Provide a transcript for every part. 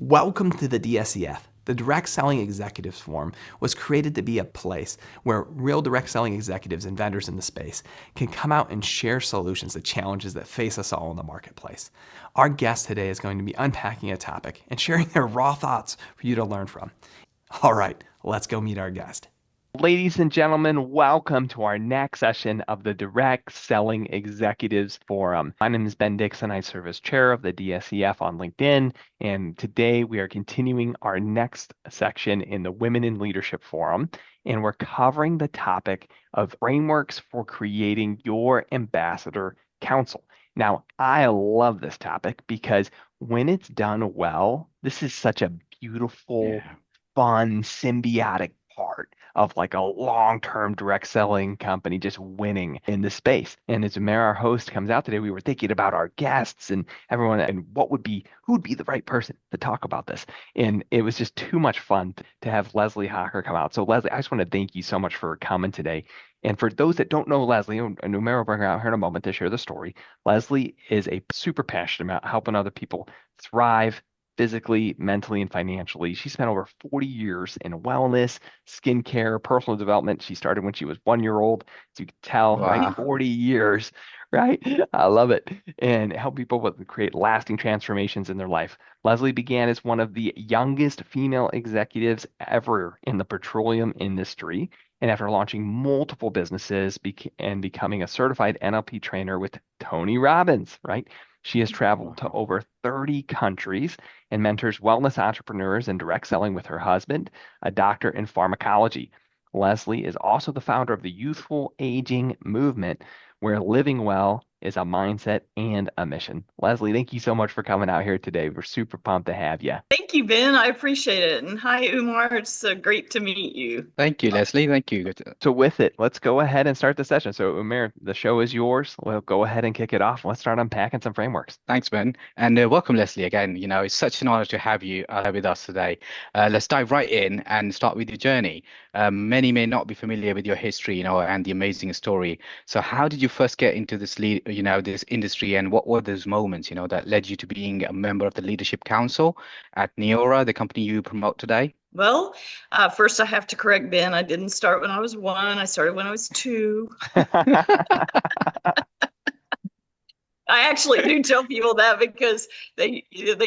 Welcome to the DSEF. The Direct Selling Executives Forum was created to be a place where real direct selling executives and vendors in the space can come out and share solutions to challenges that face us all in the marketplace. Our guest today is going to be unpacking a topic and sharing their raw thoughts for you to learn from. All right, let's go meet our guest. Ladies and gentlemen, welcome to our next session of the Direct Selling Executives Forum. My name is Ben Dixon. I serve as chair of the DSEF on LinkedIn. And today we are continuing our next section in the Women in Leadership Forum. And we're covering the topic of frameworks for creating your ambassador council. Now, I love this topic because when it's done well, this is such a beautiful, fun, symbiotic part of like a long-term direct selling company just winning in the space. And as Amir, our host, comes out today, we were thinking about our guests and everyone and who would be the right person to talk about this. And it was just too much fun to have Leslie Hocker come out. So Leslie, I just want to thank you so much for coming today. And for those that don't know Leslie, and Umar will bring her out here in a moment to share the story, Leslie is a super passionate about helping other people thrive physically, mentally, and financially. She spent over 40 years in wellness, skincare, personal development. She started when she was 1 year old. So you can tell, right? 40 years, right? I love it. And help people create lasting transformations in their life. Leslie began as one of the youngest female executives ever in the petroleum industry. And after launching multiple businesses and becoming a certified NLP trainer with Tony Robbins, right? She has traveled to over 30 countries and mentors wellness entrepreneurs in direct selling with her husband, a doctor in pharmacology. Leslie is also the founder of the Youthful Aging Movement, where living well is a mindset and a mission. Leslie, thank you so much for coming out here today. We're super pumped to have you. Thank you, Ben. I appreciate it. And hi, Umar. It's great to meet you. Thank you, Leslie. Thank you. So with it, let's go ahead and start the session. So Umar, the show is yours. We'll go ahead and kick it off. Let's start unpacking some frameworks. Thanks, Ben. And welcome, Leslie, again. It's such an honor to have you with us today. Let's dive right in and start with your journey. Many may not be familiar with your history, and the amazing story. So how did you first get into this this industry, and what were those moments, that led you to being a member of the Leadership Council at Neora, the company you promote today? Well, first I have to correct Ben. I didn't start when I was 1. I started when I was 2. I actually do tell people that because they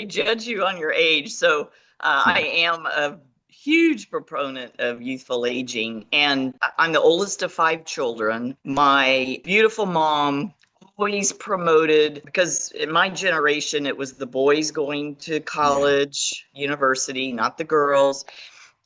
judge you on your age. So I am a huge proponent of youthful aging, and I'm the oldest of 5 children. My beautiful mom always promoted, because in my generation it was the boys going to college, university, not the girls.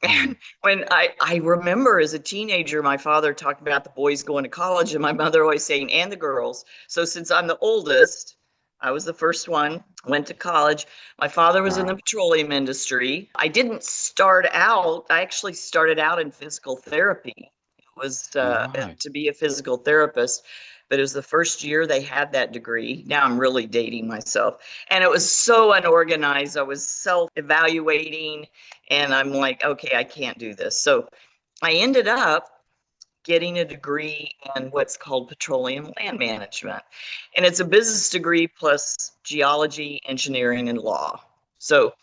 And when I remember as a teenager, my father talked about the boys going to college and my mother always saying, and the girls. So since I'm the oldest, I was the first one, went to college. My father was in the petroleum industry. I didn't start out, I actually started out in physical therapy. It was to be a physical therapist, but it was the first year they had that degree. Now I'm really dating myself. And it was so unorganized. I was self-evaluating, and I'm like, okay, I can't do this. So I ended up getting a degree in what's called petroleum land management. And it's a business degree plus geology, engineering, and law. So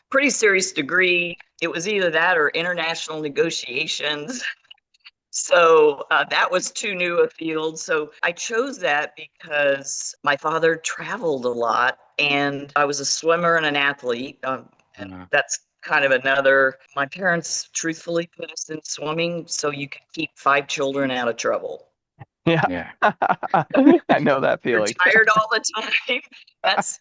pretty serious degree. It was either that or international negotiations. So that was too new a field. So I chose that because my father traveled a lot, and I was a swimmer and an athlete. And that's kind of my parents truthfully put us in swimming so you could keep 5 children out of trouble. Yeah. I know that feeling. Retired all the time. That's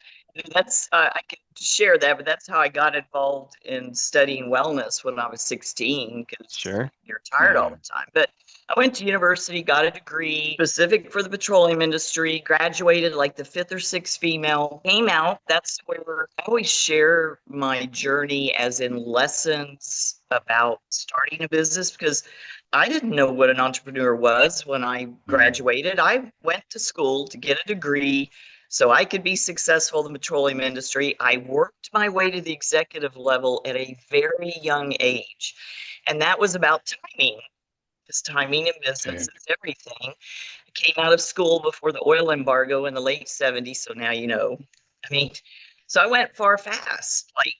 I can share that, but that's how I got involved in studying wellness when I was 16, because you're tired all the time. But I went to university, got a degree specific for the petroleum industry, graduated like the 5th or 6th female, came out. That's where I always share my journey as in lessons about starting a business, because I didn't know what an entrepreneur was when I graduated. I went to school to get a degree so I could be successful in the petroleum industry. I worked my way to the executive level at a very young age. And that was about timing, because timing in business is everything. I came out of school before the oil embargo in the late 70s. So now, so I went far fast. Like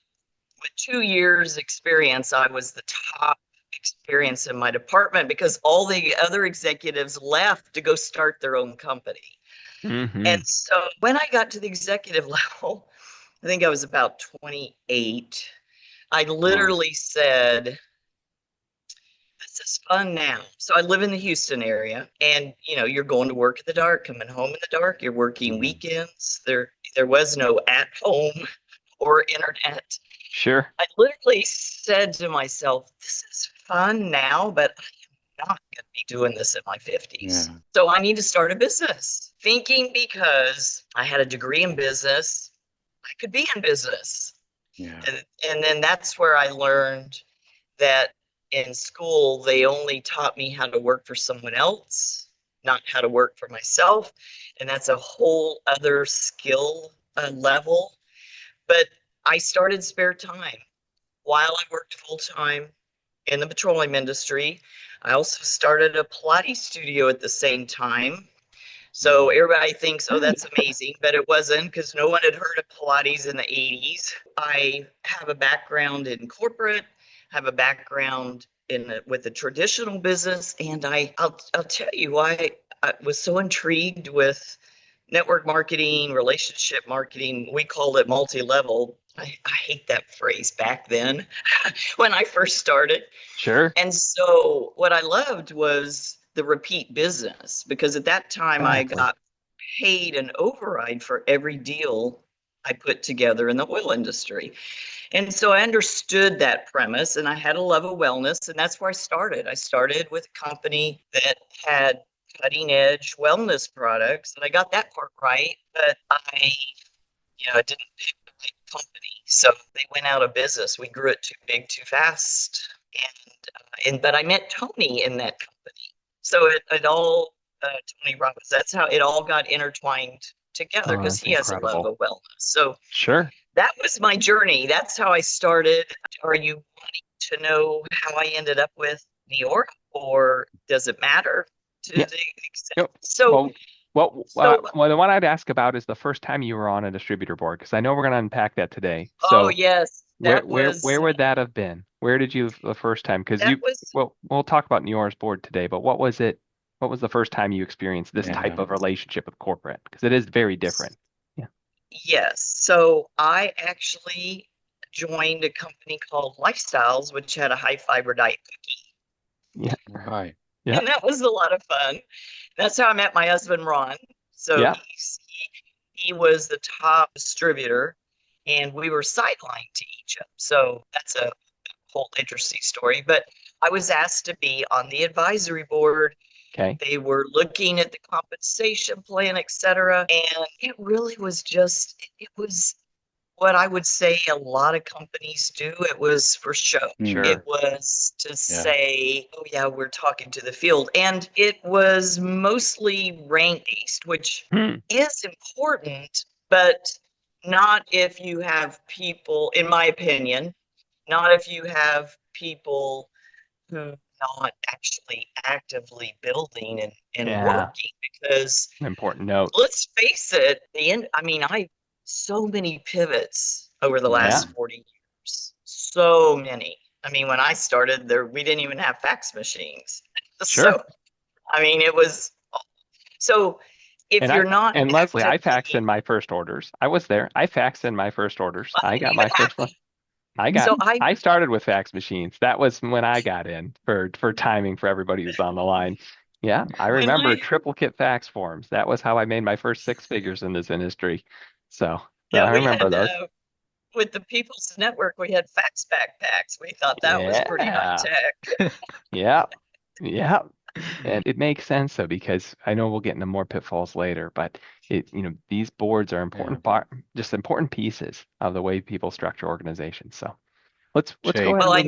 with 2 years experience, I was the top experience in my department because all the other executives left to go start their own company. And so when I got to the executive level, I think I was about 28. I literally said, this is fun now. So I live in the Houston area, and you're going to work in the dark, coming home in the dark, you're working weekends. There was no at home or internet. Sure. I literally said to myself, this is fun now, but I am not going to be doing this in my 50s. So I need to start a business. Thinking because I had a degree in business, I could be in business. And then that's where I learned that in school, they only taught me how to work for someone else, not how to work for myself. And that's a whole other skill level. But I started spare time while I worked full time in the petroleum industry. I also started a Pilates studio at the same time. So everybody thinks, oh, that's amazing, but it wasn't, because no one had heard of Pilates in the 80s. I have a background in corporate, have a background with the traditional business, and I'll tell you why I was so intrigued with network marketing, relationship marketing. We called it multi-level. I hate that phrase back then when I first started. Sure. And so what I loved was the repeat business, because at that time I got paid an override for every deal I put together in the oil industry. And so I understood that premise, and I had a love of wellness, and that's where I started. I started with a company that had cutting edge wellness products, and I got that part right, but I didn't pick the right company. So they went out of business. We grew it too big, too fast. But I met Tony in that company. So it all, Tony Robbins, that's how it all got intertwined together, because he has a love of wellness. So sure, that was my journey. That's how I started. Are you wanting to know how I ended up with New York, or does it matter to the extent? So, the one I'd ask about is the first time you were on a distributor board, because I know we're going to unpack that today. Oh, yes. Where would that have been? Where did you the first time? Because we'll talk about New York's board today, but what was it? What was the first time you experienced this type of relationship with corporate? Because it is very different. Yes. So I actually joined a company called Lifestyles, which had a high fiber diet cookie. Yeah. Right. Yeah. And that was a lot of fun. That's how I met my husband, Ron. So he was the top distributor, and we were sidelined to each other. So that's a whole interesting story. But I was asked to be on the advisory board. Okay. They were looking at the compensation plan, et cetera. And it really was it was what I would say a lot of companies do. It was for show. Sure. It was to say, oh yeah, we're talking to the field. And it was mostly rank-based, which is important, but not if you have people, in my opinion, not if you have people who not actually actively building and working, because important note. Let's face it, so many pivots over the last 40 years. So many. I mean, when I started there, we didn't even have fax machines. Sure. So, it was you're not. And Leslie, I faxed in my first orders. I was there. I faxed in my first orders. I got my first one. I started with fax machines. That was when I got in for timing for everybody who's on the line. Yeah, I remember triplicate fax forms. That was how I made my first 6 figures in this industry. So I remember those. With the People's Network, we had fax backpacks. We thought that was pretty high tech. Yeah. And it makes sense though, because I know we'll get into more pitfalls later, but these boards are important just important pieces of the way people structure organizations. So let's go ahead. Well, I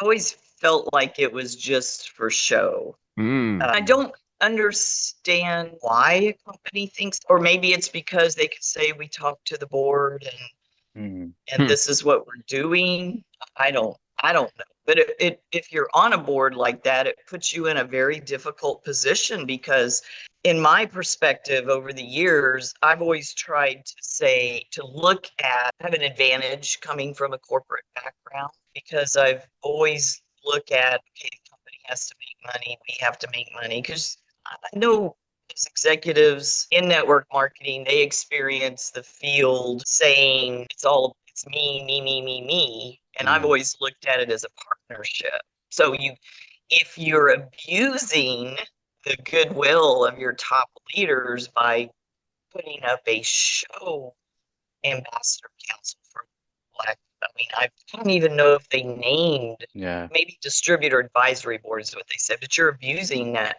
always felt like it was just for show. I don't understand why a company thinks, or maybe it's because they could say we talked to the board and this is what we're doing. I don't know. But if you're on a board like that, it puts you in a very difficult position, because in my perspective over the years, I've always tried to look at, have an advantage coming from a corporate background, because I've always looked at, okay, the company has to make money, we have to make money, because I know as executives in network marketing, they experience the field saying it's me. And I've always looked at it as a partnership. So if you're abusing the goodwill of your top leaders by putting up a show ambassador council for Black, I don't even know if they named, maybe distributor advisory board is what they said, but you're abusing that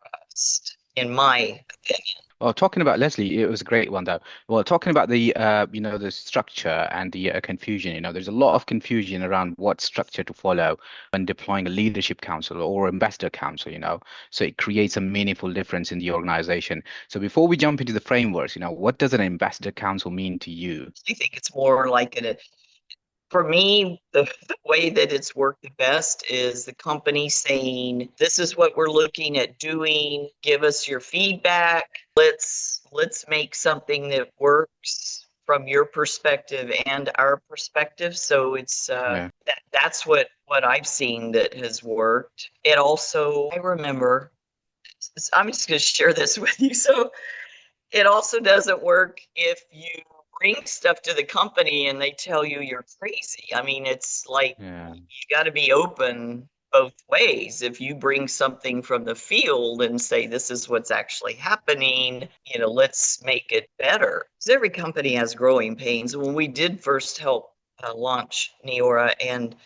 trust, in my opinion. Well, talking about Leslie, it was a great one though. Well, talking about the the structure and the confusion, there's a lot of confusion around what structure to follow when deploying a leadership council or ambassador council, so it creates a meaningful difference in the organization. So before we jump into the frameworks, what does an ambassador council mean to you? I think it's more like for me, the way that it's worked the best is the company saying, this is what we're looking at doing, give us your feedback, let's make something that works from your perspective and our perspective. So it's that's what I've seen that has worked. It also, I remember, I'm just going to share this with you. So it also doesn't work if you bring stuff to the company and they tell you you're crazy. It's like, you got to be open both ways. If you bring something from the field and say, this is what's actually happening, let's make it better. Because every company has growing pains. When we did first help launch Neora, and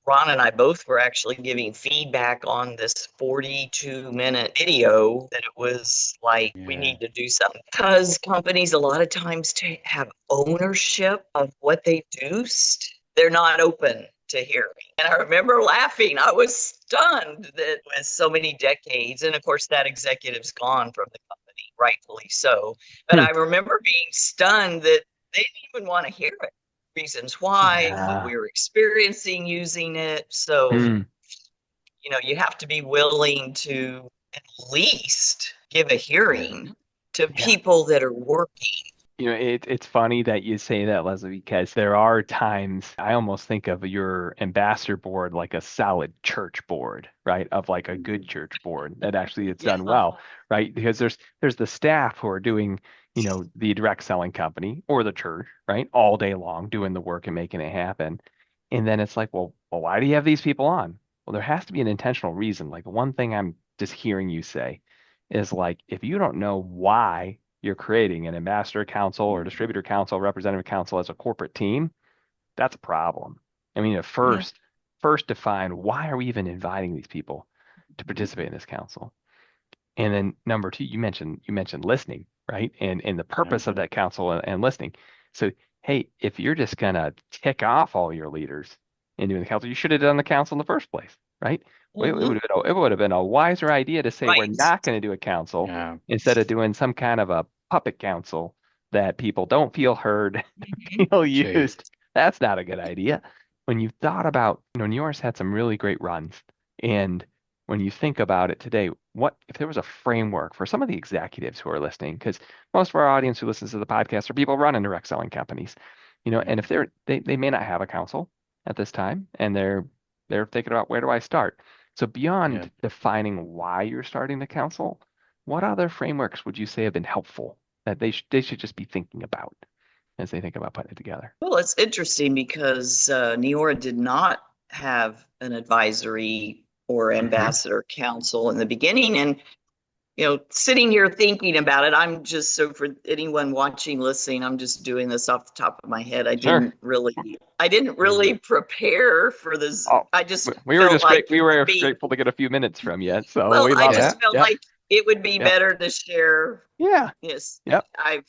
Ron and I both were actually giving feedback on this 42-minute video, that it was like, we need to do something, because companies a lot of times to have ownership of what they produced, they're not open to hearing. And I remember laughing. I was stunned that with so many decades, and of course that executive's gone from the company, rightfully so. But I remember being stunned that they didn't even want to hear it. Reasons why, what we were experiencing using it. So, you have to be willing to at least give a hearing to people that are working. It's funny that you say that, Leslie, because there are times I almost think of your ambassador board like a solid church board, right? Of like a good church board that actually it's done well, right? Because there's the staff who are doing, the direct selling company or the church, right? All day long doing the work and making it happen. And then it's like, well, why do you have these people on? Well, there has to be an intentional reason. Like one thing I'm just hearing you say is like, if you don't know why you're creating an ambassador council or distributor council, representative council as a corporate team, that's a problem. At first define, why are we even inviting these people to participate in this council? And then number two, you mentioned listening, right? And the purpose of that council and listening. So, hey, if you're just gonna tick off all your leaders in doing the council, you should have done the council in the first place, right? It would have been a wiser idea to say we're not going to do a council instead of doing some kind of a puppet council that people don't feel heard, feel used. That's not a good idea. When you thought about, New York's had some really great runs, and when you think about it today, what if there was a framework for some of the executives who are listening? Because most of our audience who listens to the podcast are people running direct selling companies, and if they may not have a council at this time, and they're thinking about, where do I start? So beyond defining why you're starting the council, what other frameworks would you say have been helpful that they should just be thinking about as they think about putting it together? Well, it's interesting because Neora did not have an advisory or ambassador council in the beginning. And, sitting here thinking about it, I'm just, so for anyone watching, listening, I'm just doing this off the top of my head. I didn't really prepare for this. I just we were grateful to get a few minutes from you. So I just felt like it would be better to share. Yes. I've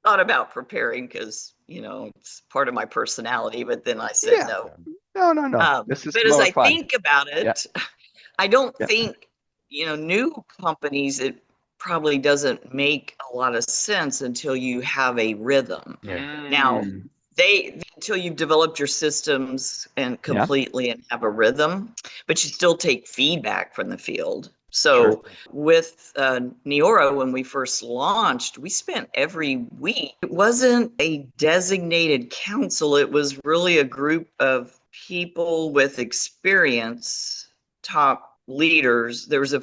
thought about preparing because, it's part of my personality, but then I said no. No. But as I think about it, I don't think, new companies, it probably doesn't make a lot of sense until you have a rhythm. Now, until you've developed your systems and completely and have a rhythm, but you still take feedback from the field. So with Neora, when we first launched, we spent every week. It wasn't a designated council. It was really a group of people with experience, top leaders. There was a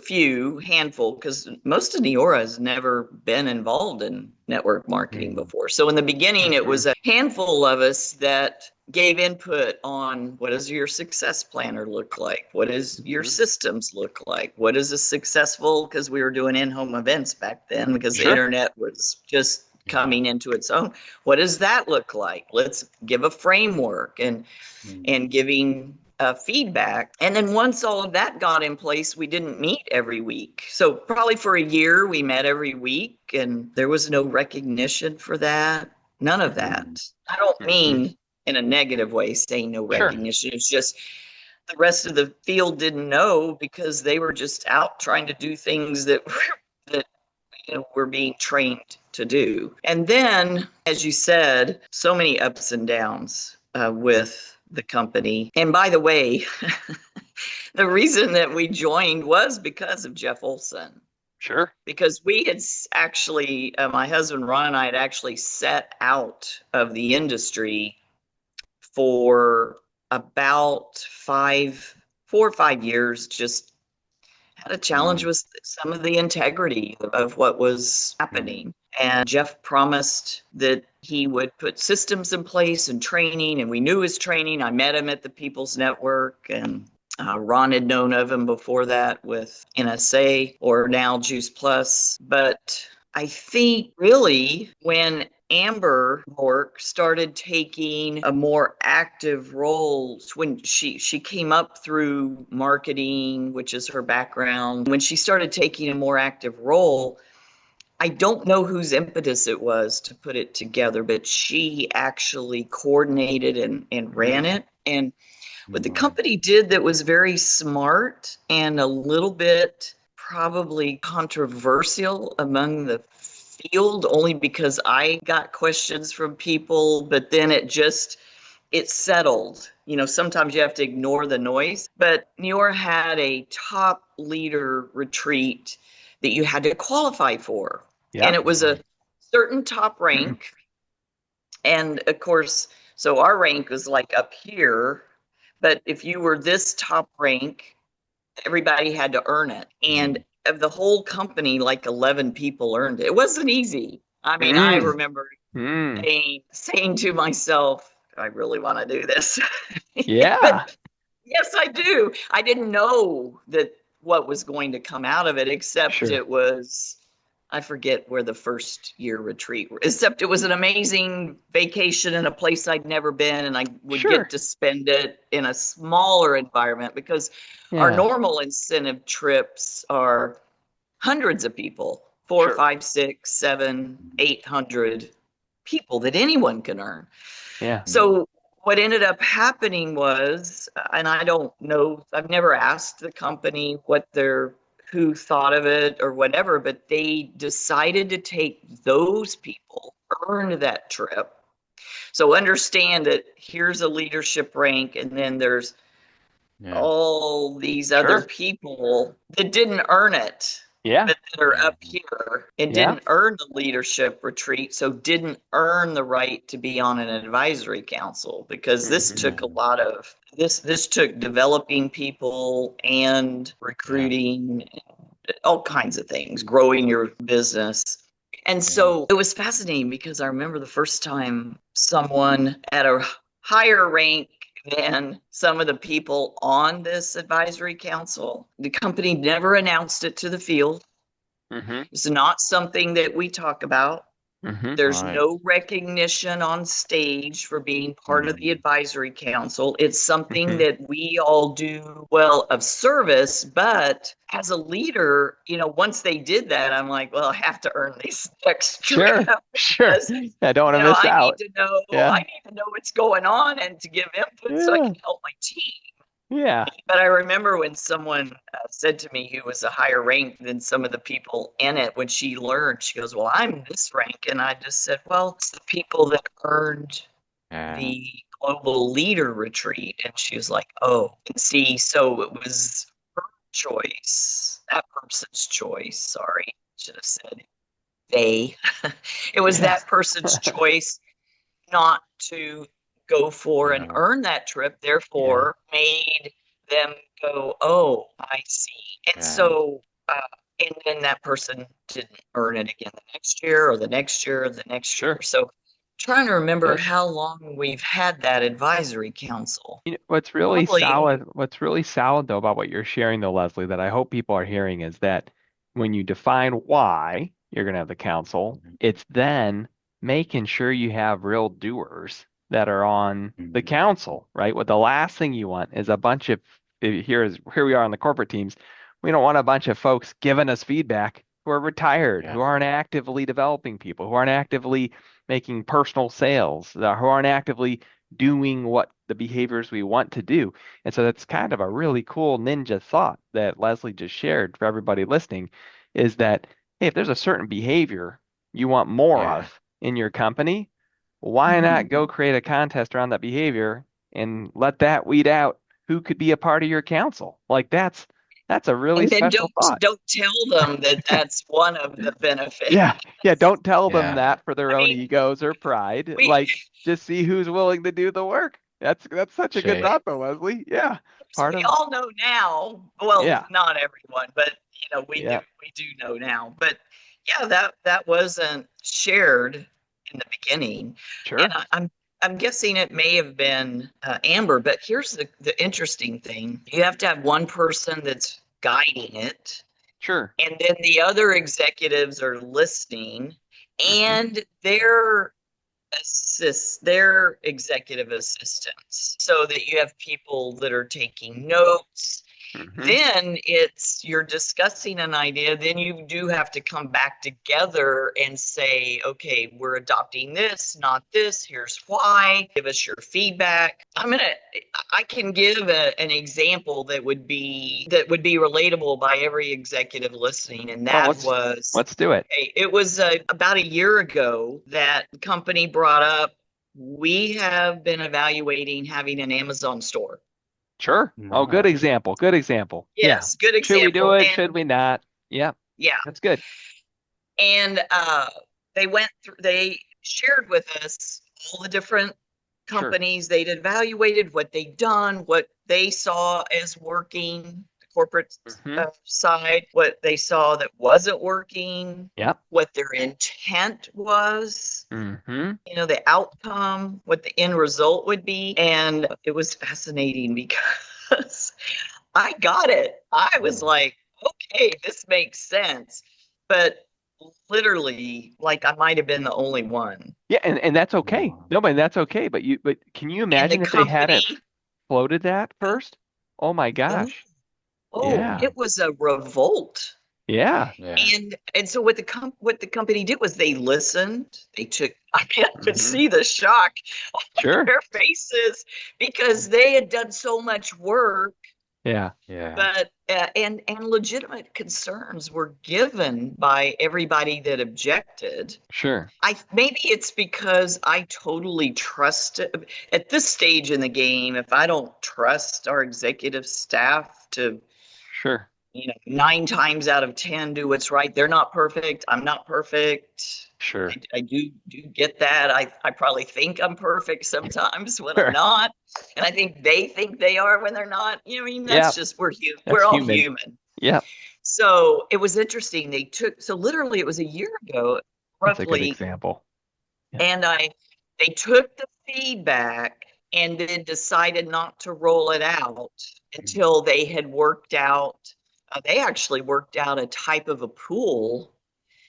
handful, because most of Neora has never been involved in network marketing before. So in the beginning, it was a handful of us that gave input on, what does your success planner look like? What does your systems look like? What is a successful, because we were doing in-home events back then, because the internet was just coming into its own. What does that look like? Let's give a framework and giving feedback. And then once all of that got in place, we didn't meet every week. So probably for a year, we met every week, and there was no recognition for that. None of that. I don't mean in a negative way saying no recognition. It's just the rest of the field didn't know, because they were just out trying to do things that were being trained to do. And then, as you said, so many ups and downs with the company. And by the way, the reason that we joined was because of Jeff Olson. Sure. Because we had actually, my husband Ron and I had actually set out of the industry for about 4 or 5 years, just had a challenge with some of the integrity of what was happening. And Jeff promised that he would put systems in place and training, and we knew his training. I met him at the People's Network, and Ron had known of him before that with NSA, or now Juice Plus. But I think really when Amber Mork started taking a more active role, when she came up through marketing, which is her background, when she started taking a more active role, I don't know whose impetus it was to put it together, but she actually coordinated and ran it. And what the company did that was very smart and a little bit probably controversial among the field, only because I got questions from people, but then it settled. Sometimes you have to ignore the noise. But Neora had a top leader retreat that you had to qualify for. Yeah. And it was a certain top rank. And of course, so our rank was like up here. But if you were this top rank, everybody had to earn it. And of the whole company, like 11 people earned it. It wasn't easy. I mean, I remember saying to myself, I really want to do this. Yeah. Yes, I do. I didn't know that what was going to come out of it, except it was, I forget where the first year retreat, except it was an amazing vacation in a place I'd never been, and I would get to spend it in a smaller environment, because our normal incentive trips are hundreds of people, 4, 5, 6, 7, 800 people that anyone can earn. Yeah. So what ended up happening was, and I don't know, I've never asked the company who thought of it or whatever, but they decided to take those people, earn that trip. So understand that here's a leadership rank, and then there's all these other people that didn't earn it. Yeah. But that are up here and didn't earn the leadership retreat, so didn't earn the right to be on an advisory council, because this took a lot of this took developing people and recruiting, all kinds of things, growing your business. And so it was fascinating, because I remember the first time someone at a higher rank than some of the people on this advisory council, the company never announced it to the field. It's not something that we talk about. There's no recognition on stage for being part of the advisory council. It's something that we all do well of service, but as a leader, once they did that, I'm like, well, I have to earn these extra. Sure. I don't want to miss out. I need to know what's going on and to give input so I can help my team. Yeah. But I remember when someone said to me, who was a higher rank than some of the people in it, when she learned, she goes, well, I'm this rank. And I just said, well, it's the people that earned the global leader retreat. And she was like, oh, and see, so it was her choice, that person's choice. Sorry, should have said they. It was Yeah. that person's choice not to go for and Yeah. earn that trip, therefore made them go, oh, I see. And Yeah. so, and then that person didn't earn it again the next year or the next year or the next year. Sure. So, trying to remember Sure. how long we've had that advisory council. You know, what's really Probably, solid though about what you're sharing though, Leslie, that I hope people are hearing is that when you define why you're going to have the council, Mhm. it's then making sure you have real doers that are on the Mhm. council, right? What the last thing you want is a bunch of here we are on the corporate teams. We don't want a bunch of folks giving us feedback who are retired, Yeah. who aren't actively developing people, who aren't actively making personal sales, who aren't actively doing what the behaviors we want to do. And so that's kind of a really cool ninja thought that Leslie just shared for everybody listening is that, hey, if there's a certain behavior you want more Yeah. of in your company, why not mhm. go create a contest around that behavior and let that weed out who could be a part of your council? Like that's a really And then special thought. don't tell them that that's one of the benefits. Yeah, yeah, don't tell them Yeah. that for their I own mean, egos or pride. we Like, just see who's willing to do the work. That's such a good Sure. thought though, Leslie. Yeah. Part we of all know now. Well, yeah, not everyone, but yeah, we do know now. But yeah, that wasn't shared in the beginning, and sure, I'm guessing it may have been Amber. But here's the interesting thing: you have to have one person that's guiding it, sure. and then the other executives are listening, Hmm. and their executive assistants so that you have people that are taking notes. Hmm. Then it's you're discussing an idea, then you do have to come back together and say, okay, we're adopting this, not this, here's why, give us your feedback. I can give an example that would be relatable by every executive listening, and Well, that was let's do it. okay, it was about a year ago that the company brought up, we have been evaluating having an Amazon store. Sure. Oh, good Wow. example. Good example. Yeah. Yes, good Should we do example. it? And Should we not? Yeah, yeah, that's good. and they shared with us all the different Sure. companies they'd evaluated, what they'd done, what they saw as working, the corporate Hmm. side, what they saw that wasn't working, Yep. what their intent was, Hmm. the outcome, what the end result would be. And it was fascinating because I got it. I was Mm. like, okay, this makes sense. But literally, like I might have been the only one. Yeah, and that's okay. Wow. No, but that's okay. But can you And the imagine if they hadn't company, floated that first? Oh my oh, gosh. oh, Yeah. Yeah. it was a revolt. Yeah. Yeah. And so what the company did was they listened. They took I mean, I could Hmm. see the shock on Sure. their faces because they had done so much work, Yeah. Yeah. but and legitimate concerns were given by everybody that objected. Sure. I maybe it's because I totally trust it. At this stage in the game, if I don't trust our executive staff to, Sure. 9 times out of 10 do what's right. They're not perfect. I'm not perfect. Sure. I do get that. I probably think I'm perfect sometimes when I'm Sure. not. And I think they think they are when they're not. I mean, Yeah. that's just That's we're all human. human. Yeah. So it was interesting. So literally it was a year ago, That's a good roughly, example. Yeah. and they took the feedback and then decided not to roll it out Mm. until they had worked out. They actually worked out a type of a pool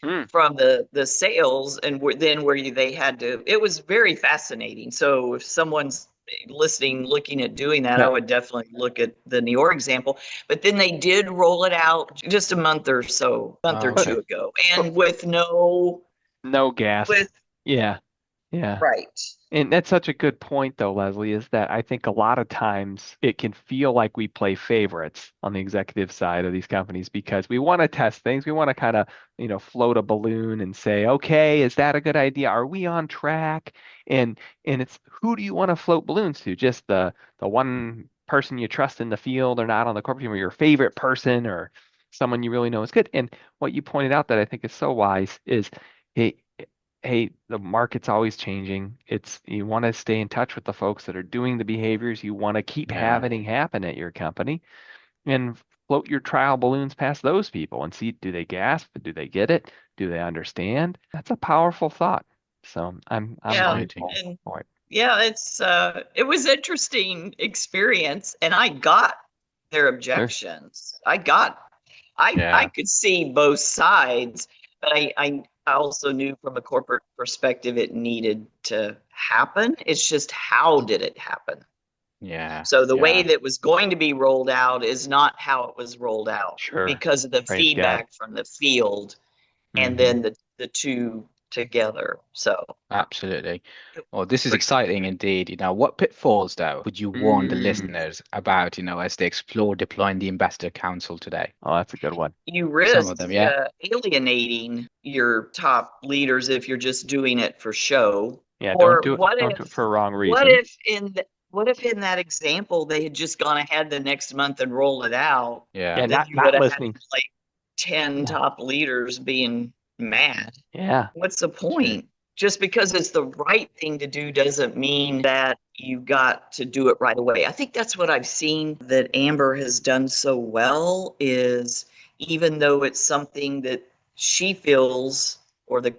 Mm. from the sales, and then where they had to. It was very fascinating. So if someone's listening, looking at doing that, I Yeah. would definitely look at the New York example. But then they did roll it out just a month or Oh, But two okay. ago, but and with no no gas. with Yeah. Yeah. right. And that's such a good point, though, Leslie, is that I think a lot of times it can feel like we play favorites on the executive side of these companies because we want to test things. We want to kind of, float a balloon and say, okay, is that a good idea? Are we on track? And it's who do you want to float balloons to? Just the one person you trust in the field or not on the corporate team, or your favorite person or someone you really know is good. And what you pointed out that I think is so wise is, hey, hey, the market's always changing. You want to stay in touch with the folks that are doing the behaviors you want to keep Yeah. having happen at your company, and float your trial balloons past those people and see, do they grasp? Do they get it? Do they understand? That's a powerful thought. So I'm Yeah, Exciting. grateful and for it. yeah, it was interesting experience, and I got their Sure. objections. I Yeah. could see both sides, but I also knew from a corporate perspective it needed to happen. It's just how did it happen? Yeah. So the way Yeah. that was going to be rolled out is not how it was rolled out Sure. because of the Praise God. feedback from the field and Hmm. then the two together. So Absolutely. it Well, was this is pretty exciting indeed. What pitfalls, though, would you warn the Mm. listeners about, as they explore deploying the Ambassador Council today? Oh, that's a good one. you Some risk of them, yeah. alienating your top leaders if you're just doing it for show. Yeah, don't Or do it. Don't do it for wrong what reasons. if in what if in that example they had just gone ahead the next month and rolled it out? Yeah. Yeah, Then not you would not have had listening. like 10 Yeah. top leaders being mad. Yeah. What's the True. point? Just because it's the right thing to do doesn't mean that you got to do it right away. I think that's what I've seen that Amber has done so well is even though it's something that she feels or the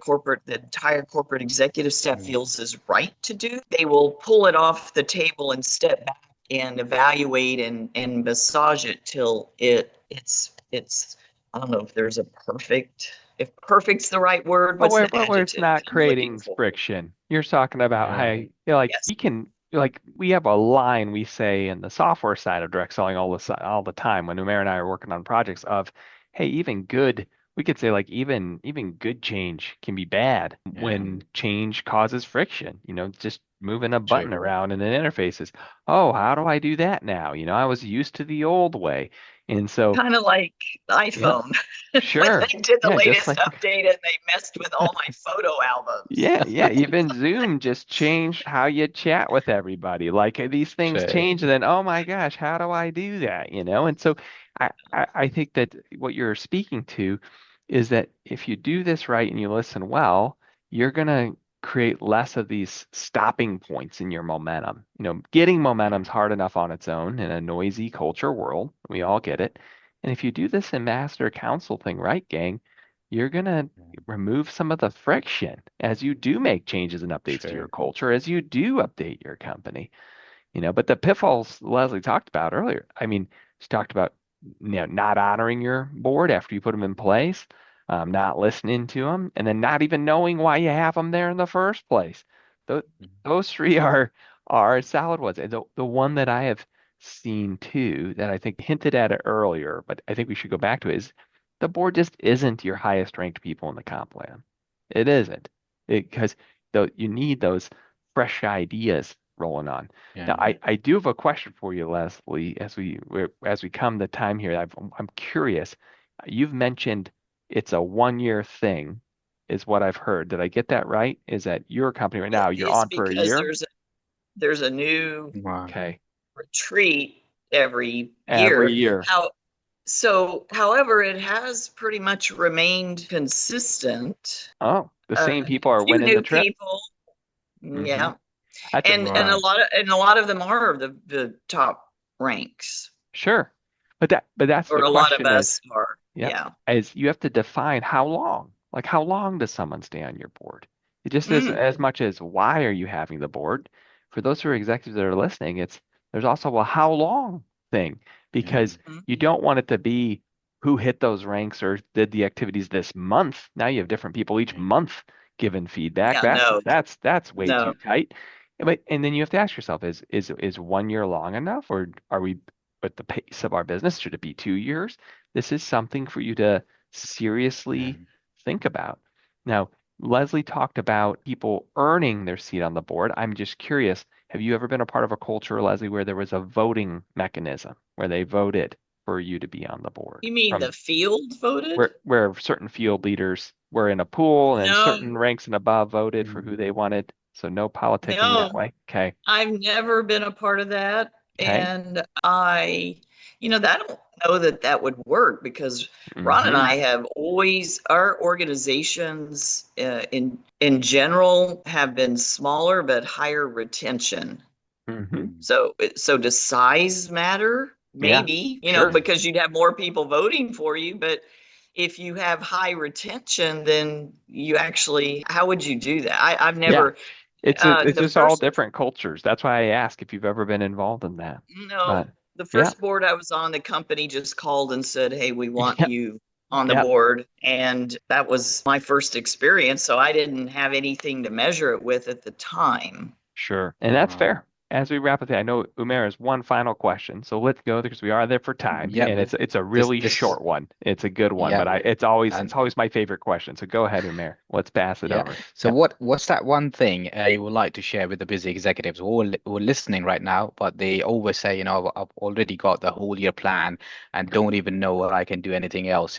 entire corporate executive staff Mm. feels is right to do, they will pull it off the table and step back and evaluate and massage it till it's I don't know if there's a if perfect's the right word, But what's where, the but where it's adjective not I'm looking creating for? friction. You're talking about, Yeah. hey, like Yes. we can, like we have a line we say in the software side of direct selling all the time when Umair and I are working on projects of, hey, even good, we could say like even good change can be bad Yeah. when change causes friction. Just moving a True. button around in an interface is, oh, how do I do that now? I was used to the old way, and so Kind of like the yeah, iPhone when sure, they did the yeah, just latest like. update and they messed with all my photo albums. Yeah, yeah. Even Zoom just changed how you chat with everybody. Like these things True. change, and then oh my gosh, how do I do that? And so I think that what you're speaking to is that if you do this right and you listen well, you're gonna create less of these stopping points in your momentum. Getting momentum's Yeah. hard enough on its own in a noisy culture world. We all get it. And if you do this in master council thing right, gang, you're gonna remove some of the friction as you do make changes and updates to True. your culture, as you do update your company. But the pitfalls Leslie talked about earlier, I mean, she talked about not honoring your board after you put them in place, not listening to them, and then not even knowing why you have them there in the first place. Those, Mhm. those three are solid ones. And the one that I have seen too, that I think hinted at it earlier, but I think we should go back to it, is the board just isn't your highest ranked people in the comp plan. It isn't. Because you need those fresh ideas rolling on. Now, Yeah. I do have a question for you, Leslie, as we come to time here. I'm curious. You've mentioned it's a 1 year thing, is what I've heard. Did I get that right? Is that your company right It now? You're is on for a because year? there's a new Wow. Okay. retreat every Every year. year. However, it has pretty much remained consistent. Oh, the same people A are few winning the new trip. people, Hmm. yeah, That's and Wow. a lot of them are the top ranks, sure. But that's or the a lot of question us is, are. yep, Yeah. as you have to define how long. Like how long does someone stay on your board? It just is Mm, as much as why are you having the board? For those who are executives that are listening, there's also a how long thing Yeah. because you mhm. don't want it to be who hit those ranks or did the activities this month. Now you have different people each Yeah. month giving feedback. Yeah, That's no, that's way too no. tight. And then you have to ask yourself, is 1 year long enough, or are we at the pace of our business? Should it be 2 years? This is something for you to Yeah. seriously think about. Now, Leslie talked about people earning their seat on the board. I'm just curious, have you ever been a part of a culture, Leslie, where there was a voting mechanism where they voted for you to be on the board You mean from the field voted? where certain field leaders were in a pool and No, certain ranks and above voted for who Mm. they wanted? So no politicking that no. way. Okay. I've never been a part of that. Okay. And I don't know that would work because Ron and Mhm. I have always, our organizations in general have been smaller but higher retention. Mhm. So does size matter? Yeah. Maybe, Sure. because you'd have more people voting for you, but if you have high retention, then how would you do that? I've Yeah. never, It's the just all first, different cultures. That's why I ask if you've ever been involved in that. no, But the yeah. first board I was on, the company just called and said, "Hey, we want Yeah. you on the Yeah. board." And that was my first experience. So I didn't have anything to measure it with at the time. Sure. And that's fair. As we wrap up, I know Umair has one final question, so let's go because we are there for time, Yeah, and it's a this really this short one. It's a good one, yeah, but it's and always my favorite question. So go ahead, Umair. Let's pass it yeah. over. So Yep. what's that one thing you would like to share with the busy executives who are listening right now, but they always say, I've already got the whole year plan and don't even know what I can do anything else.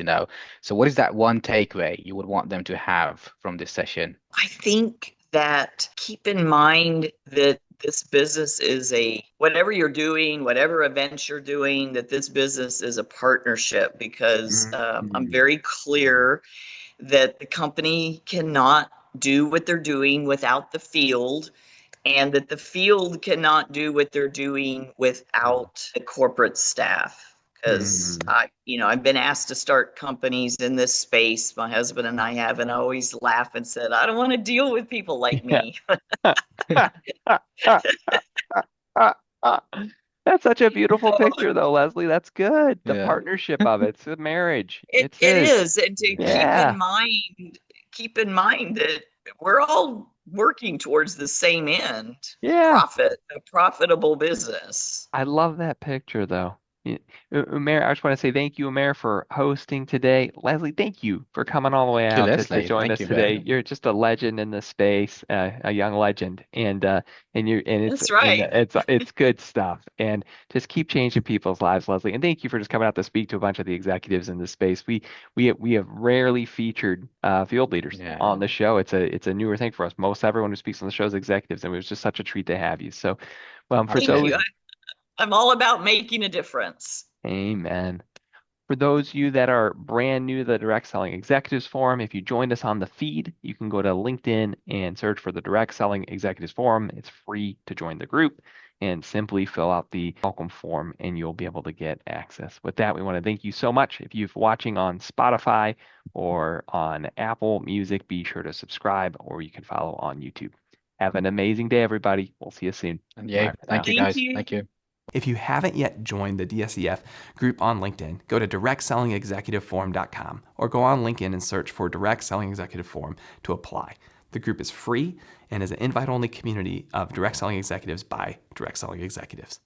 So what is that one takeaway you would want them to have from this session? I think that keep in mind that this business is whatever you're doing, whatever events you're doing, that this business is a partnership because I'm Mhm. very clear that the company cannot do what they're doing without the field, and that the field cannot do what they're doing without the corporate staff. Because Mhm. I've been asked to start companies in this space. My husband and I have, and I always laugh and said, I don't want to deal with people like Yeah. me. That's such a beautiful picture, though, Leslie. That's good. The Yeah. partnership of it. It's a marriage. It It's it his. is, and to Yeah. keep in mind that we're all working towards the same end, Yeah. a profitable business. I love that picture, though. Y- Umair, I just want to say thank you, Umair, for hosting today. Leslie, thank you for coming all the way Thank you, out to Leslie. join Thank us you, man. today. You're just a legend in the space, a young legend, That's right. it's good stuff. And just keep changing people's lives, Leslie. And thank you for just coming out to speak to a bunch of the executives in this space. We have rarely featured field leaders Yeah. on the show. It's a newer thing for us. Most everyone who speaks on the show is executives, and it was just such a treat to have you. So. For Thank you. those, Absolutely. I'm all about making a difference. amen. For those of you that are brand new to the Direct Selling Executives Forum, if you joined us on the feed, you can go to LinkedIn and search for the Direct Selling Executives Forum. It's free to join the group and simply fill out the welcome form and you'll be able to get access. With that, we want to thank you so much. If you're watching on Spotify or on Apple Music, be sure to subscribe or you can follow on YouTube. Have an amazing day, everybody. We'll see you soon. And Bye yeah, for thank now. you, Thank guys. you. Thank you. If you haven't yet joined the DSEF group on LinkedIn, go to directsellingexecutiveforum.com or go on LinkedIn and search for Direct Selling Executive Forum to apply. The group is free and is an invite-only community of direct selling executives by direct selling executives.